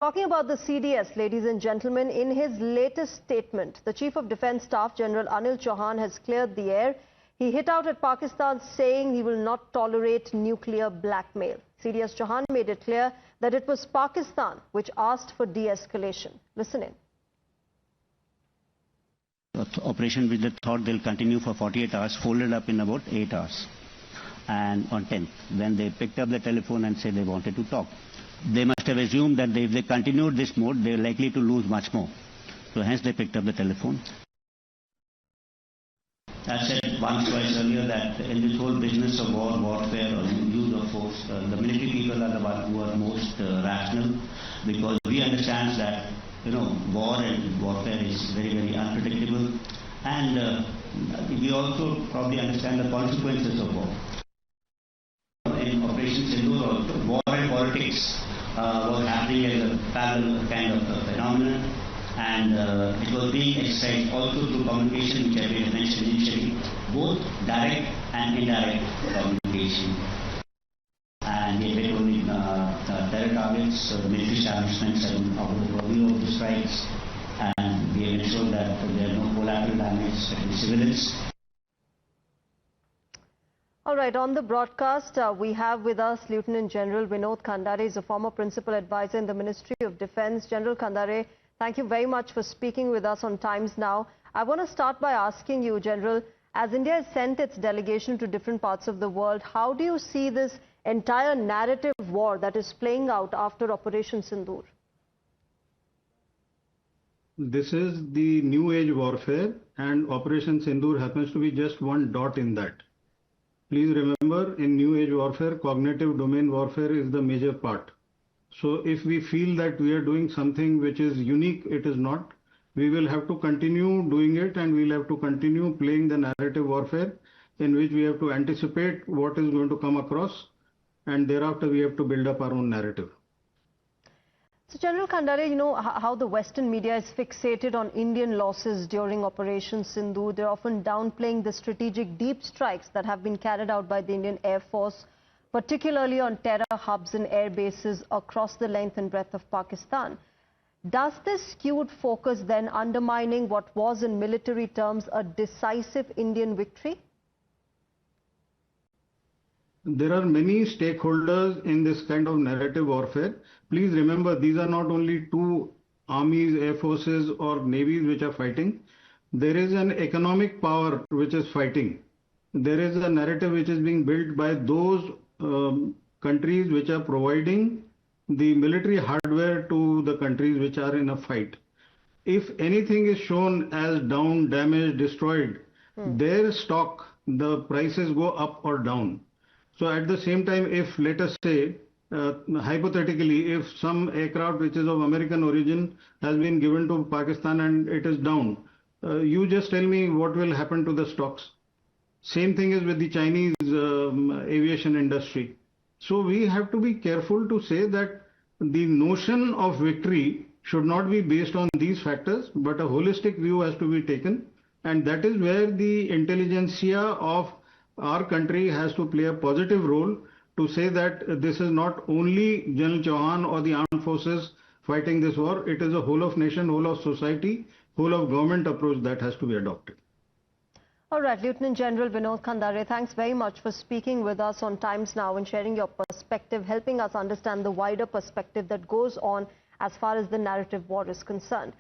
Talking about the CDS, ladies and gentlemen, in his latest statement, the Chief of Defence Staff, General Anil Chauhan, has cleared the air. He hit out at Pakistan, saying he will not tolerate nuclear blackmail. CDS Chauhan made it clear that it was Pakistan which asked for de-escalation. Listen in. Operation which they thought they'll continue for 48 hours folded up in about 8 hours. And on 10th, when they picked up the telephone and said they wanted to talk, they must have assumed that if they continued this mode, they're likely to lose much more. So hence they picked up the telephone. I said once, twice earlier that in this whole business of war, warfare, or use of force, the military people are the ones who are most rational, because we understand that war and warfare is very, very unpredictable, and we also probably understand the consequences of war. In Operation Sindoor also, war and politics was happening as a parallel kind of phenomenon, and it was being exercised also through communication, which I mentioned initially, both direct and indirect communication. And we hit only terror targets, military establishments, and our review of the strikes, and we have ensured that there are no collateral damage to civilians. All right, on the broadcast, we have with us Lieutenant General Vinod Khandare. Is a former principal advisor in the Ministry of Defence. General Khandare, thank you very much for speaking with us on Times Now. I want to start by asking you, General, as India has sent its delegation to different parts of the world, how do you see this entire narrative war that is playing out after Operation Sindoor? This is the new age warfare, and Operation Sindoor happens to be just one dot in that. Please remember, in new age warfare, cognitive domain warfare is the major part. So if we feel that we are doing something which is unique, it is not. We will have to continue doing it, and we'll have to continue playing the narrative warfare, in which we have to anticipate what is going to come across, and thereafter we have to build up our own narrative. So, General Khandare, you know how the Western media is fixated on Indian losses during Operation Sindoor. They're often downplaying the strategic deep strikes that have been carried out by the Indian Air Force, particularly on terror hubs and air bases across the length and breadth of Pakistan. Does this skewed focus then undermining what was in military terms a decisive Indian victory? There are many stakeholders in this kind of narrative warfare. Please remember, these are not only two armies, air forces or navies which are fighting. There is an economic power which is fighting. There is a narrative which is being built by those countries which are providing the military hardware to the countries which are in a fight. If anything is shown as down, damaged, destroyed, their stock, the prices go up or down. So at the same time, if let us say, hypothetically, if some aircraft which is of American origin has been given to Pakistan and it is down, you just tell me what will happen to the stocks. Same thing is with the Chinese aviation industry. So we have to be careful to say that the notion of victory should not be based on these factors, but a holistic view has to be taken. And that is where the intelligentsia of our country has to play a positive role to say that this is not only General Chauhan or the armed forces fighting this war, it is a whole of nation, whole of society, whole of government approach that has to be adopted. All right, Lieutenant General Vinod Khandare, thanks very much for speaking with us on Times Now and sharing your perspective, helping us understand the wider perspective that goes on as far as the narrative war is concerned.